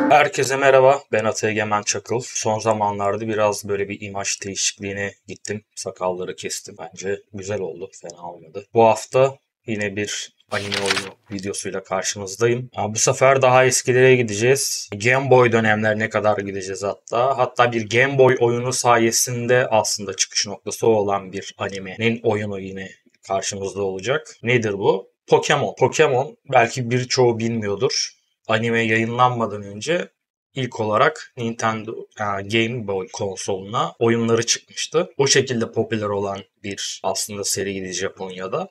Herkese merhaba, ben Ata Egemen Çakıl. Son zamanlarda biraz böyle bir imaj değişikliğine gittim. Sakalları kestim. Bence güzel oldu, fena olmadı. Bu hafta yine bir anime oyunu videosuyla karşınızdayım. Bu sefer daha eskilere gideceğiz. Game Boy dönemlerine kadar gideceğiz hatta. Hatta bir Game Boy oyunu sayesinde aslında çıkış noktası olan bir animenin oyunu yine karşımızda olacak. Nedir bu? Pokemon. Pokemon belki birçoğu bilmiyordur. Anime yayınlanmadan önce ilk olarak Nintendo Game Boy konsoluna oyunları çıkmıştı. O şekilde popüler olan bir aslında seriydi Japonya'da.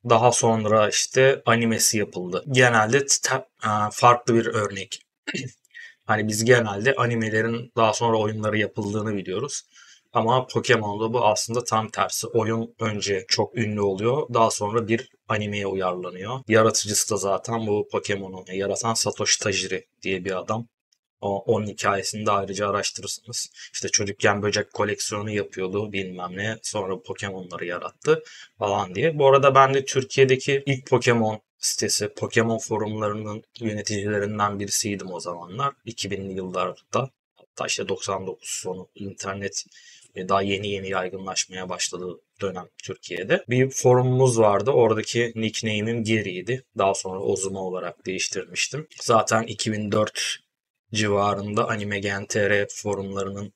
Daha sonra işte animesi yapıldı. Genelde farklı bir örnek. Hani biz genelde animelerin daha sonra oyunları yapıldığını biliyoruz. Ama Pokemon'da bu aslında tam tersi. Oyun önce çok ünlü oluyor. Daha sonra bir animeye uyarlanıyor. Yaratıcısı da zaten bu Pokemon'u yaratan Satoshi Tajiri diye bir adam. Onun hikayesini de ayrıca araştırırsınız. İşte çocukken böcek koleksiyonu yapıyordu bilmem ne. Sonra Pokemon'ları yarattı falan diye. Bu arada ben de Türkiye'deki ilk Pokemon sitesi, Pokemon forumlarının yöneticilerinden birisiydim o zamanlar. 2000'li yıllarda. Hatta işte 99 sonu internet daha yeni yaygınlaşmaya başladığı dönem Türkiye'de. Bir forumumuz vardı. Oradaki nickname'im Gary'ydi. Daha sonra Ozuma olarak değiştirmiştim. Zaten 2004 civarında Anime Gen.tr forumlarının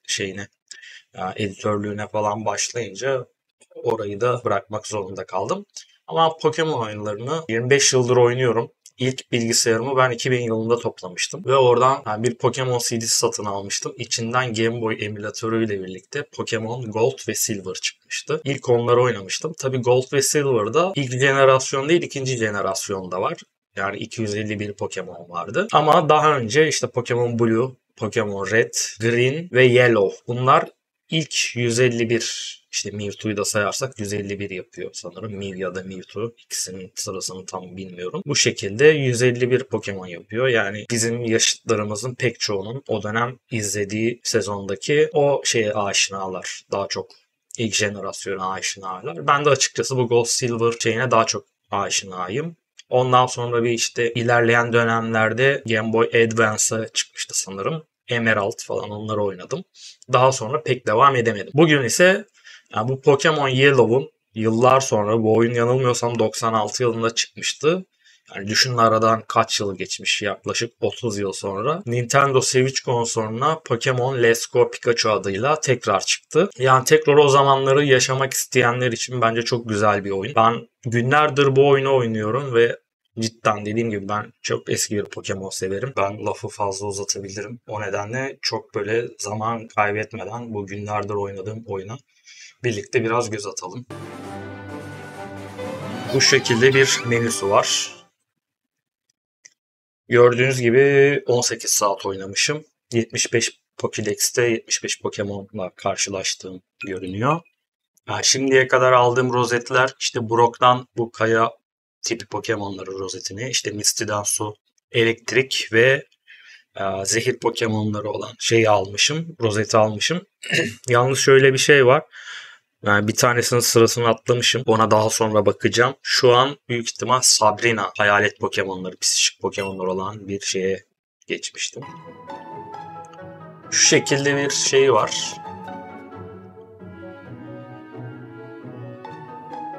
editörlüğüne falan başlayınca orayı da bırakmak zorunda kaldım. Ama Pokemon oyunlarını 25 yıldır oynuyorum. İlk bilgisayarımı ben 2000 yılında toplamıştım. Ve oradan bir Pokemon CD'si satın almıştım. İçinden Game Boy emülatörüyle birlikte Pokemon Gold ve Silver çıkmıştı. İlk onları oynamıştım. Tabii Gold ve Silver'da ilk jenerasyon değil ikinci jenerasyonda var. Yani 251 Pokemon vardı. Ama daha önce işte Pokemon Blue, Pokemon Red, Green ve Yellow. Bunlar ilk 151, işte Mewtwo'yu da sayarsak 151 yapıyor sanırım. Mew ya da Mewtwo. İkisinin sırasını tam bilmiyorum. Bu şekilde 151 Pokemon yapıyor. Yani bizim yaşıtlarımızın pek çoğunun o dönem izlediği sezondaki o şeye aşinalar. Daha çok ilk jenerasyona aşinalar. Ben de açıkçası bu Gold Silver şeyine daha çok aşinayım. Ondan sonra bir işte ilerleyen dönemlerde Game Boy Advance'a çıkmıştı sanırım. Emerald falan onları oynadım. Daha sonra pek devam edemedim. Bugün ise bu Pokemon Yellow'un yıllar sonra, bu oyun yanılmıyorsam 96 yılında çıkmıştı. Yani düşünün aradan kaç yıl geçmiş, yaklaşık 30 yıl sonra. Nintendo Switch konsoluna Pokemon Let's Go Pikachu adıyla tekrar çıktı. Yani tekrar o zamanları yaşamak isteyenler için bence çok güzel bir oyun. Ben günlerdir bu oyunu oynuyorum ve cidden dediğim gibi ben çok eski bir Pokemon severim. Ben lafı fazla uzatabilirim. O nedenle çok böyle zaman kaybetmeden bu günlerdir oynadığım oyuna birlikte biraz göz atalım. Bu şekilde bir menüsü var. Gördüğünüz gibi 18 saat oynamışım. 75 Pokédex'te 75 Pokemon'la karşılaştığım görünüyor. Yani şimdiye kadar aldığım rozetler işte Brock'tan bu kaya tipi Pokemon'ların rozetini, işte Misty'den su, elektrik ve zehir Pokemon'ları olan şeyi almışım, rozeti almışım. Yalnız şöyle bir şey var. Yani bir tanesinin sırasını atlamışım. Ona daha sonra bakacağım. Şu an büyük ihtimal Sabrina, hayalet Pokemon'ları, psişik Pokemon'lar olan bir şeye geçmiştim. Şu şekilde bir şey var.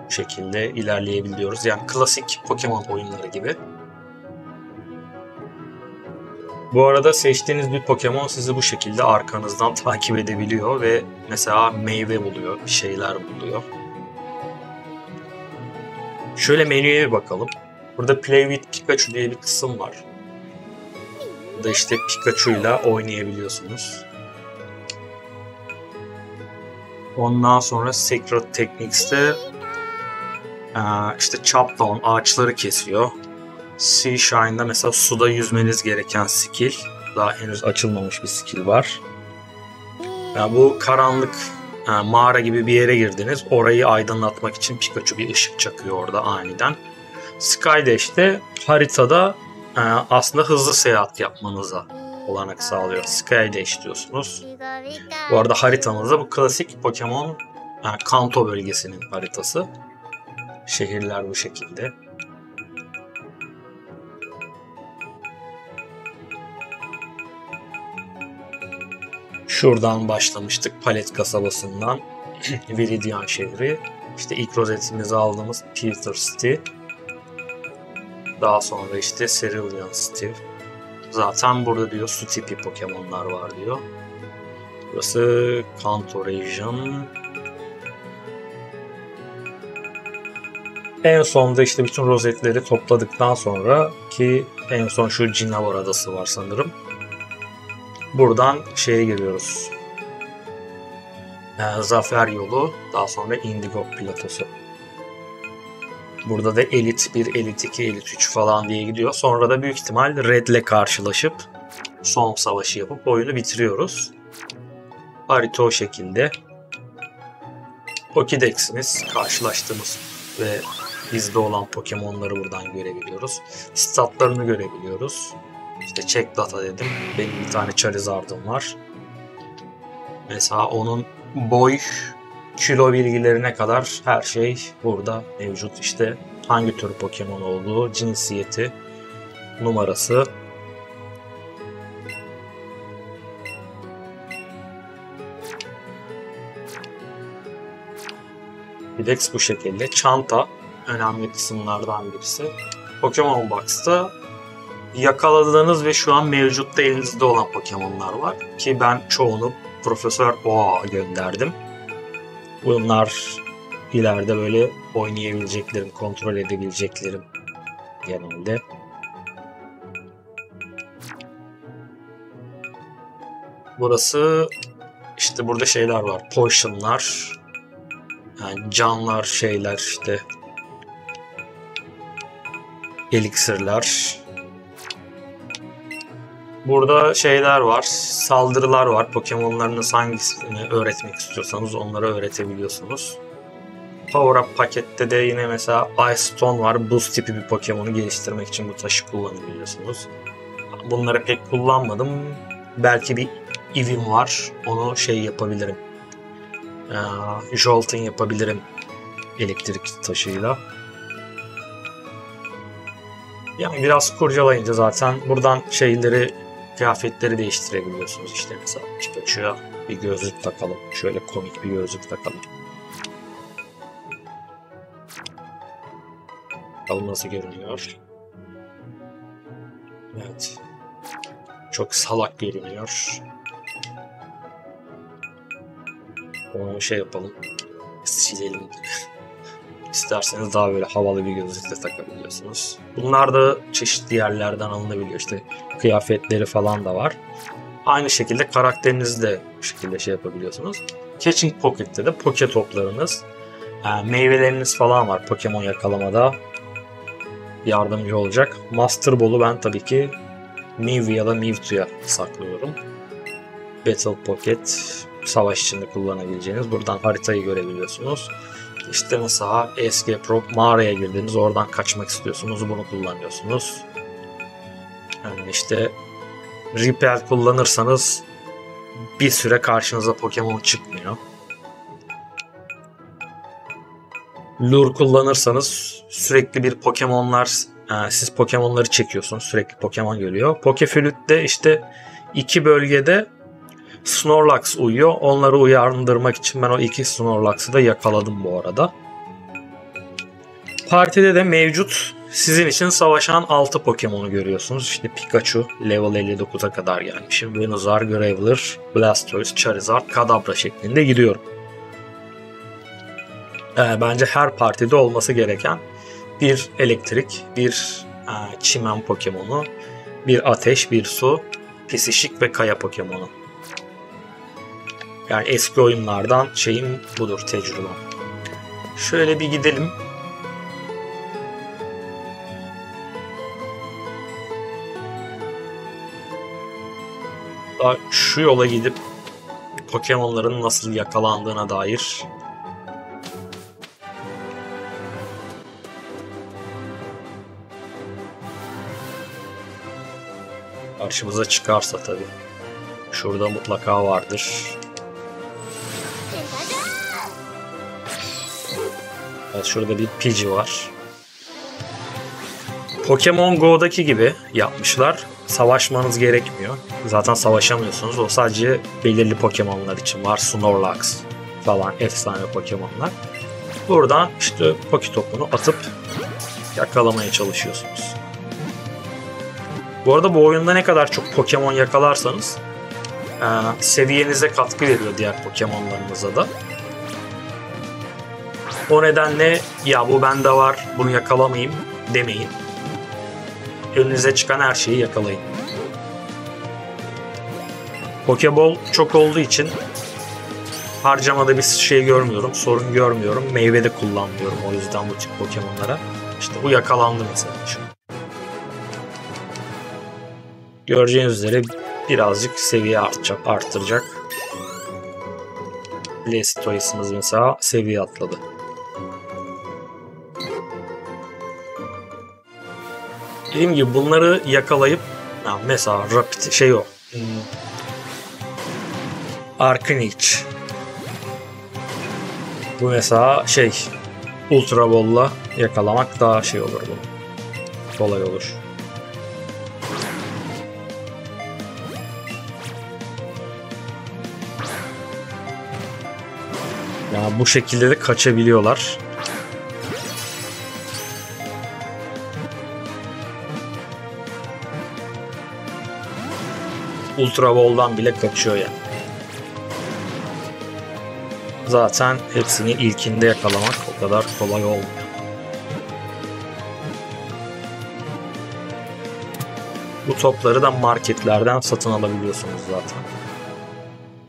Bu şekilde ilerleyebiliyoruz. Yani klasik Pokemon oyunları gibi. Bu arada seçtiğiniz bir Pokemon sizi bu şekilde arkanızdan takip edebiliyor ve mesela meyve buluyor, bir şeyler buluyor. Şöyle menüye bir bakalım. Burada Play with Pikachu diye bir kısım var. Burada işte Pikachu ile oynayabiliyorsunuz. Ondan sonra Secret Techniques'te işte Chop Down, ağaçları kesiyor. Sea Shine'da mesela suda yüzmeniz gereken skill. Daha henüz açılmamış bir skill var. Yani bu karanlık mağara gibi bir yere girdiniz. Orayı aydınlatmak için Pikachu bir ışık çakıyor orada aniden. Skydash'te haritada aslında hızlı seyahat yapmanıza olanak sağlıyor. Skydash diyorsunuz. Bu arada haritanızda bu klasik Pokemon Kanto bölgesinin haritası. Şehirler bu şekilde. Şuradan başlamıştık, Palet kasabasından Viridian şehri. İşte ilk rozetimizi aldığımız Peter City. Daha sonra işte Cerulean City. Zaten burada diyor su tipi Pokemon'lar var diyor. Burası Kanto Region. En sonda işte bütün rozetleri topladıktan sonra, ki en son şu Cinnabar adası var sanırım. Buradan şeye giriyoruz. Zafer yolu, daha sonra Indigo platosu. Burada da Elit 1, Elit 2, Elit 3 falan diye gidiyor. Sonra da büyük ihtimal Red'le karşılaşıp son savaşı yapıp oyunu bitiriyoruz. Harita o şekilde. Pokédex'imiz, karşılaştığımız ve bizde olan Pokemon'ları buradan görebiliyoruz. Statlarını görebiliyoruz. İşte check data dedim. Benim bir tane Charizard'ım var. Mesela onun boy, kilo bilgilerine kadar her şey burada mevcut. İşte hangi tür Pokemon olduğu, cinsiyeti, numarası. Pokédex bu şekilde. Çanta önemli kısımlardan birisi. Pokemon Box'ta yakaladığınız ve şu an mevcutta elinizde olan Pokemon'lar var. Ki ben çoğunu Profesör O'a gönderdim. Bunlar ileride böyle oynayabileceklerim, kontrol edebileceklerim genelde. Burası işte, burada şeyler var. Potion'lar, yani canlar, şeyler işte. Eliksirler. Burada şeyler var, saldırılar var. Pokemon'larınız hangisini öğretmek istiyorsanız onları öğretebiliyorsunuz. Power Up pakette de yine mesela Ice Stone var. Buz tipi bir Pokemon'u geliştirmek için bu taşı kullanabiliyorsunuz. Bunları pek kullanmadım. Belki bir Eevee var. Onu şey yapabilirim. Jolteon yapabilirim elektrik taşıyla. Yani biraz kurcalayınca zaten buradan şeyleri, kıyafetleri değiştirebiliyorsunuz. İşte mesela Pikachu'ya bir gözlük takalım. Şöyle komik bir gözlük takalım. Bakalım nasıl görünüyor. Evet. Çok salak görünüyor. Onu şey yapalım. Silelim. İsterseniz daha böyle havalı bir gözlük de takabiliyorsunuz. Bunlar da çeşitli yerlerden alınabiliyor. İşte kıyafetleri falan da var. Aynı şekilde karakterinizi de bu şekilde şey yapabiliyorsunuz. Catching Pocket'te de Poke toplarınız, meyveleriniz falan var. Pokemon yakalamada yardımcı olacak. Master Ball'u ben tabii ki Mew ya da Mewtwo'ya saklıyorum. Battle Pocket, savaş içinde kullanabileceğiniz. Buradan haritayı görebiliyorsunuz. İşte mesela Escape Rope, mağaraya girdiniz, oradan kaçmak istiyorsunuz, bunu kullanıyorsunuz. Yani işte Repel kullanırsanız bir süre karşınıza Pokemon çıkmıyor. Lure kullanırsanız sürekli bir Pokemonlar, siz Pokemonları çekiyorsunuz, sürekli Pokemon geliyor. Pokeflüt'te işte iki bölgede Snorlax uyuyor. Onları uyandırmak için ben o iki Snorlax'ı da yakaladım bu arada. Partide de mevcut sizin için savaşan 6 Pokemon'u görüyorsunuz. İşte Pikachu level 59'a kadar gelmişim. Venusaur, Graveler, Blastoise, Charizard, Kadabra şeklinde gidiyorum. Bence her partide olması gereken bir elektrik, bir çimen Pokemon'u, bir ateş, bir su, pisişik ve kaya Pokemon'u. Yani eski oyunlardan şeyim budur, tecrübem. Şöyle bir gidelim. Daha şu yola gidip Pokemon'ların nasıl yakalandığına dair karşımıza çıkarsa tabii. Şurada mutlaka vardır. Evet, şurada bir Pidgey var. Pokemon Go'daki gibi yapmışlar. Savaşmanız gerekmiyor. Zaten savaşamıyorsunuz. O sadece belirli Pokemon'lar için var. Snorlax falan efsane Pokemon'lar. Buradan işte Poketop'unu atıp yakalamaya çalışıyorsunuz. Bu arada bu oyunda ne kadar çok Pokemon yakalarsanız seviyenize katkı veriyor diğer Pokemon'larınıza da. O nedenle ya bu bende var, bunu yakalamayayım demeyin. Önünüze çıkan her şeyi yakalayın. Pokeball çok olduğu için harcamada bir şey görmüyorum, sorun görmüyorum. Meyve de kullanmıyorum o yüzden bu tip Pokemon'lara. İşte bu yakalandı mesela şu. Göreceğiniz üzere birazcık seviye arttıracak. Blastoise'ımız mesela seviye atladı. Dediğim gibi bunları yakalayıp mesela Rapid Arcanine. Bu mesela Ultra Ball'la yakalamak daha olur bu. Kolay olur. Yani bu şekilde de kaçabiliyorlar. Ultra Ball'dan bile kaçıyor yani. Zaten hepsini ilkinde yakalamak o kadar kolay olmuyor. Bu topları da marketlerden satın alabiliyorsunuz zaten.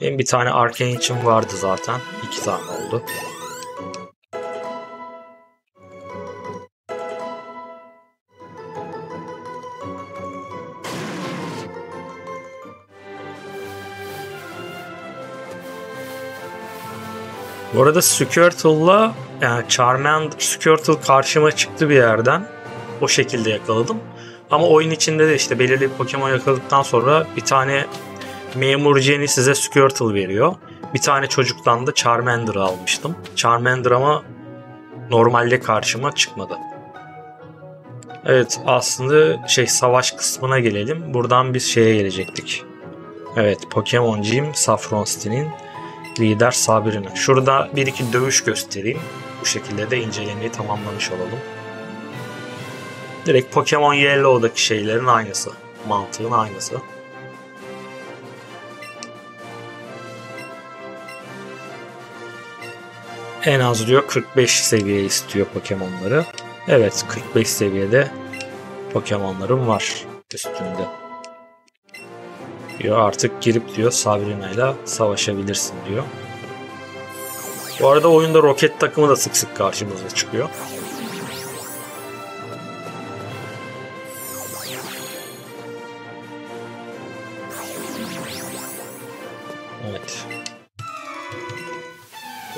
Benim bir tane Arcanine'im vardı zaten. 2 tane oldu. Bu arada Squirtle'la Squirtle karşıma çıktı bir yerden. O şekilde yakaladım. Ama oyun içinde de işte belirli bir Pokemon yakaladıktan sonra bir tane Memur Jenny size Squirtle veriyor. Bir tane çocuktan da Charmander'ı almıştım. Charmander ama normalde karşıma çıkmadı. Evet, aslında savaş kısmına gelelim. Buradan biz gelecektik. Evet, Pokemon Gym Saffron City'nin lider Sabrina. Şurada bir iki dövüş göstereyim. Bu şekilde de incelemeyi tamamlamış olalım. Direkt Pokemon Yellow'daki şeylerin aynısı. Mantığın aynısı. En az diyor 45 seviye istiyor Pokemon'ları. Evet, 45 seviyede Pokemon'larım var üstünde. Diyor artık girip diyor Sabrina ile savaşabilirsin diyor. Bu arada oyunda Roket takımı da sık sık karşımıza çıkıyor. Evet.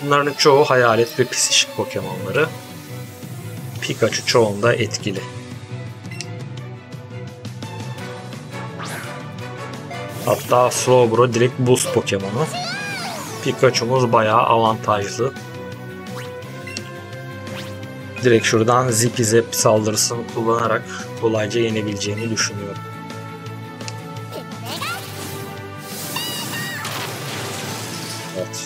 Bunların çoğu hayalet ve psişik Pokemon'ları. Pikachu çoğunda etkili. Hatta Slowbro direkt buz Pokemon'u. Pikachu'muz bayağı avantajlı. Direkt şuradan Zippy Zap saldırısını kullanarak kolayca yenebileceğini düşünüyorum. Evet.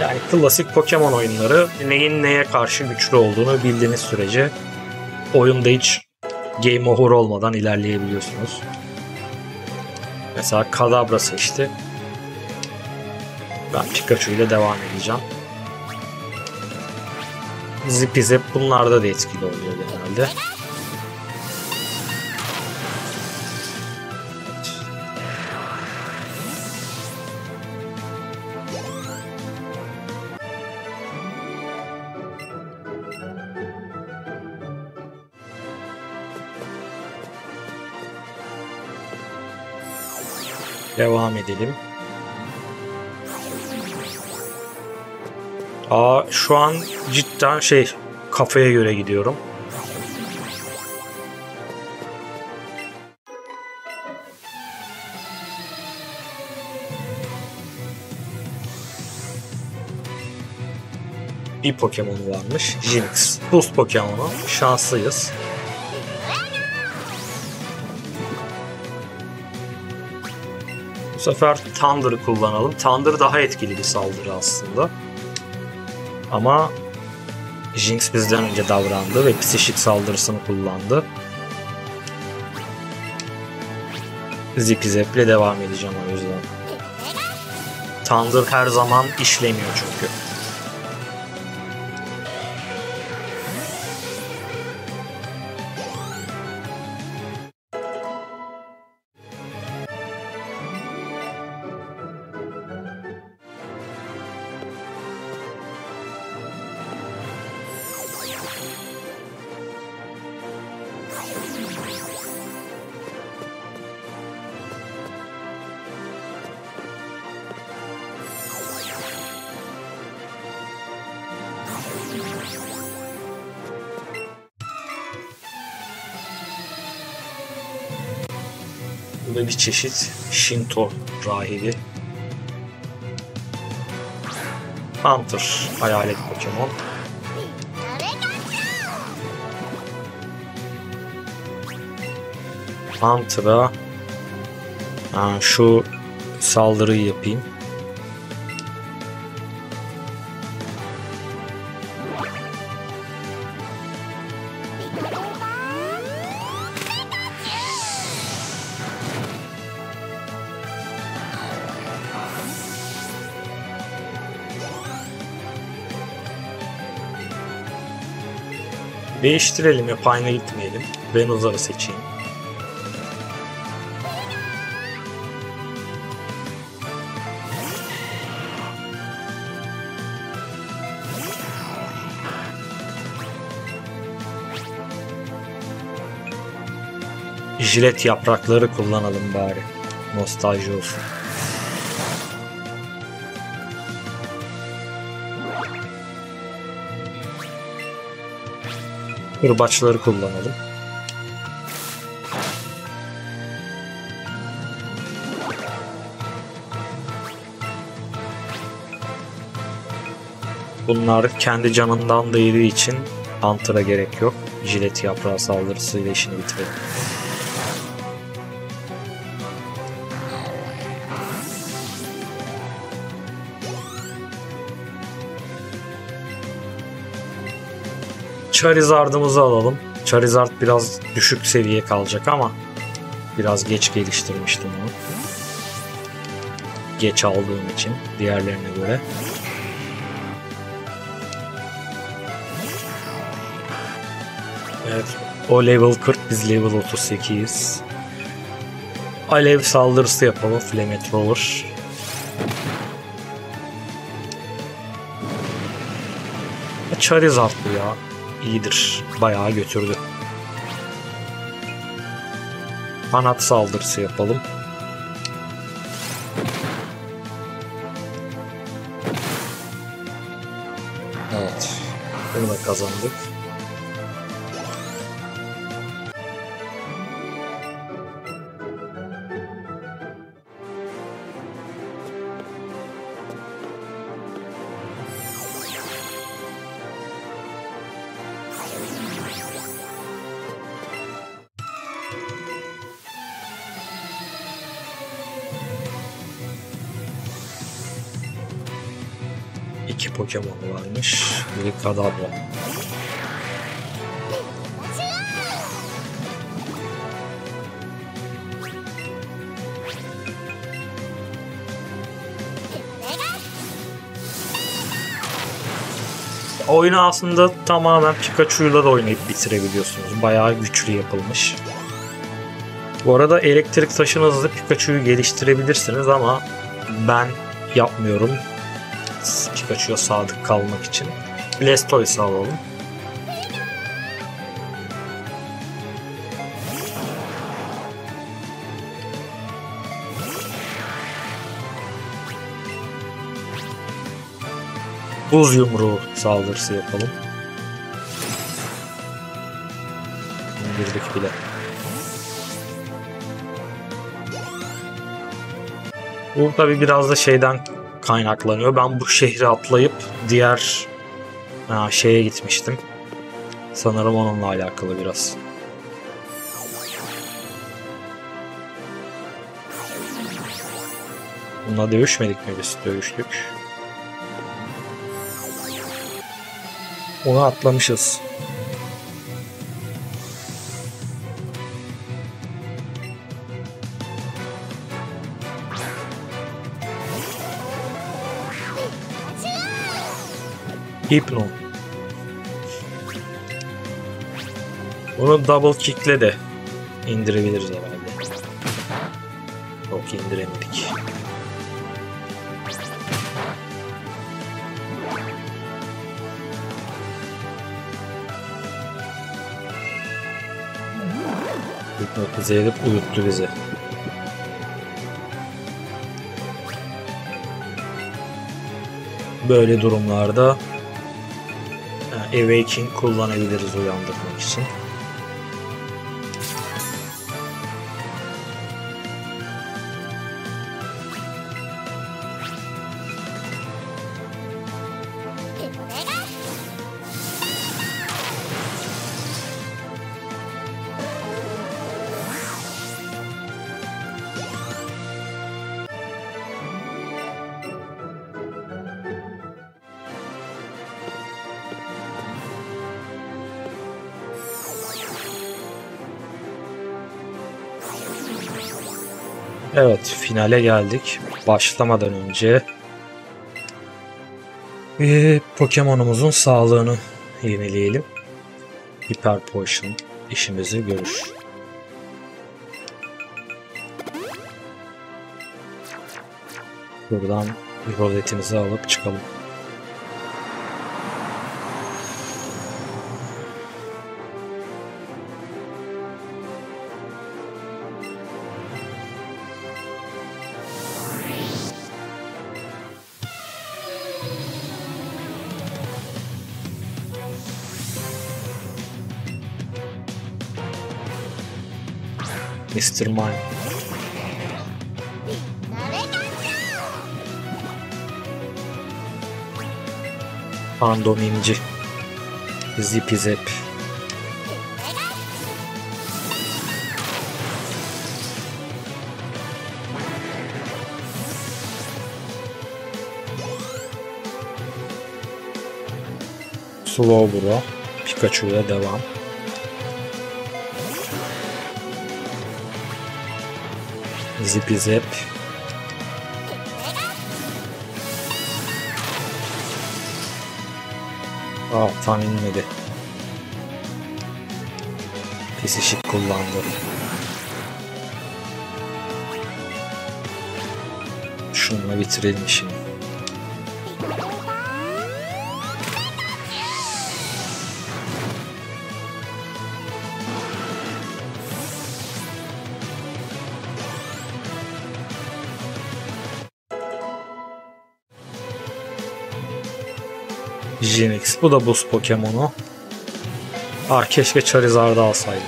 Yani klasik Pokemon oyunları neyin neye karşı güçlü olduğunu bildiğiniz sürece oyunda hiç game over olmadan ilerleyebiliyorsunuz. Mesela Kadabra seçti. Ben Pikachu ile devam edeceğim. Zippy Zap bunlarda da etkili oluyor genelde. Devam edelim. Şu an cidden kafaya göre gidiyorum. bir Pokemon'u varmış. Jynx. Boost Pokemon'u. Şanslıyız. Bu sefer Thunder'ı kullanalım. Thunder daha etkili bir saldırı aslında. Ama Jynx bizden önce davrandı ve psişik saldırısını kullandı. Zipizep'le devam edeceğim o yüzden. Thunder her zaman işlemiyor çünkü. Bu da bir çeşit Shinto rahibi. Hunter, hayalet Pokemon. Hunter'a şu saldırıyı yapayım. Değiştirelim, hep aynı gitmeyelim. Venuzar'ı seçeyim. Jilet yaprakları kullanalım bari. Nostalji olsun. Kırbaçları kullanalım. Bunlar kendi canından da yediği için Hunter'a gerek yok. Jilet yaprağı saldırısıyla işini bitirelim. Charizard'ımızı alalım. Charizard biraz düşük seviye kalacak ama biraz geç geliştirmiştim onu. Geç aldığım için diğerlerine göre. Evet, o level 40, biz level 38'iz. Alev saldırısı yapalım, Flamethrower. Charizard bu ya. İyidir. Bayağı götürdü. Kanat saldırısı yapalım. Evet. Bunu da kazandık. İki Pokemon varmış. Biri Kadabra. Oyunu aslında tamamen Pikachu'yla da oynayıp bitirebiliyorsunuz. Bayağı güçlü yapılmış. Bu arada elektrik taşınızla Pikachu'yu geliştirebilirsiniz ama ben yapmıyorum. Pikachu'ya sadık kalmak için. Blastoise'ı alalım. Buz yumruğu saldırısı yapalım. İndirdik bile. Bu tabi biraz da şeyden kaynaklanıyor. Ben bu şehri atlayıp diğer Ha, şeye gitmiştim. Sanırım onunla alakalı biraz. Bununla dövüşmedik mi biz? Dövüştük. Onu atlamışız. Hypno. Bunu double kick'le de indirebiliriz herhalde. Yok, indiremedik. Hipnotize edip uyuttu bizi. Böyle durumlarda Awakening kullanabiliriz uyandırmak için. Evet, finale geldik. Başlamadan önce Pokemon'umuzun sağlığını yenileyelim. Hyper Potion işimizi görür. Buradan bir rozetimizi alıp çıkalım. Mr. Mime. Pandomimci. Zipi Zep. Slowbro. Pikachu'ya devam. Zipi Zep. Tam inmedi. Pis ışık kullandı. Şununla bitirelim işini. Jynx. Bu da buz Pokemon'u. Keşke Charizard'ı alsaydık.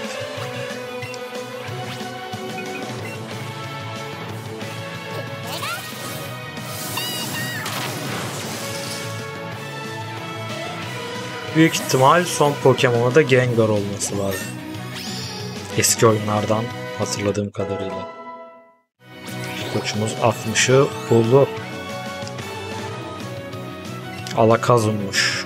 Büyük ihtimal son Pokemon'u da Gengar olması lazım. Eski oyunlardan hatırladığım kadarıyla. Pikachu'muz 60'ı buldu. Alakazum'muş.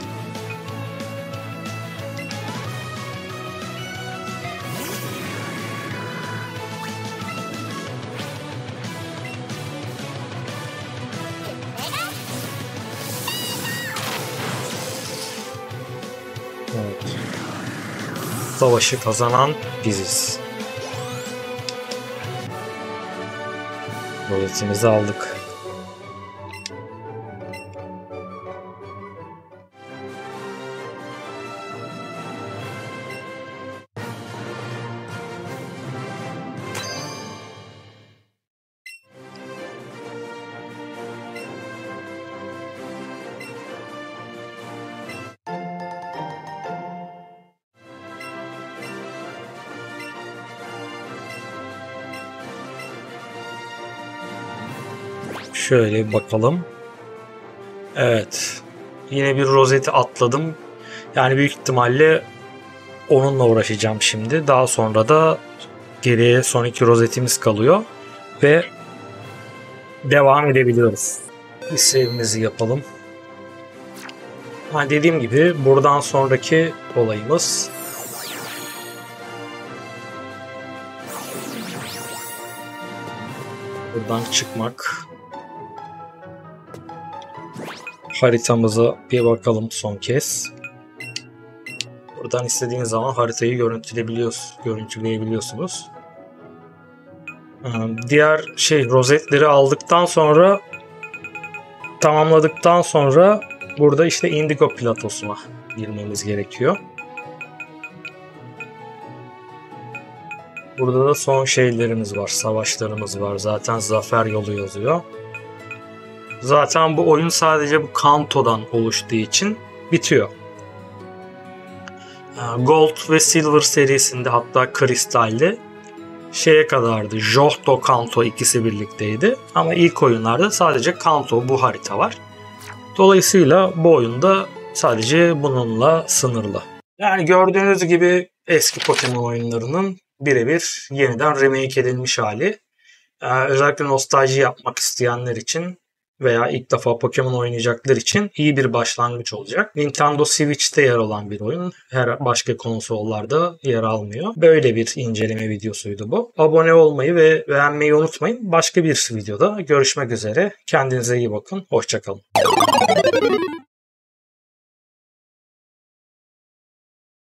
Evet. Savaşı kazanan biziz. Rozetimizi aldık. Şöyle bir bakalım. Evet. yine bir rozeti atladım. Yani büyük ihtimalle onunla uğraşacağım şimdi. Daha sonra da geriye son 2 rozetimiz kalıyor. Ve devam edebiliyoruz. Bir save'imizi yapalım. Dediğim gibi buradan sonraki olayımız buradan çıkmak. Haritamıza bir bakalım son kez. Buradan istediğiniz zaman haritayı görüntüleyebiliyorsunuz. Diğer rozetleri aldıktan sonra, tamamladıktan sonra burada işte Indigo platosuna girmemiz gerekiyor. Burada da son şeylerimiz var, savaşlarımız var. Zaten zafer yolu yazıyor. Zaten bu oyun sadece bu Kanto'dan oluştuğu için bitiyor. Gold ve Silver serisinde, hatta Kristal'de şeye kadardı. Johto, Kanto ikisi birlikteydi. Ama ilk oyunlarda sadece Kanto, bu harita var. Dolayısıyla bu oyunda sadece bununla sınırlı. Yani gördüğünüz gibi eski Pokemon oyunlarının birebir yeniden remake edilmiş hali. Özellikle nostalji yapmak isteyenler için veya ilk defa Pokemon oynayacaklar için iyi bir başlangıç olacak. Nintendo Switch'te yer alan bir oyun. Her başka konsollarda yer almıyor. Böyle bir inceleme videosuydu bu. Abone olmayı ve beğenmeyi unutmayın. Başka bir videoda görüşmek üzere. Kendinize iyi bakın. Hoşça kalın.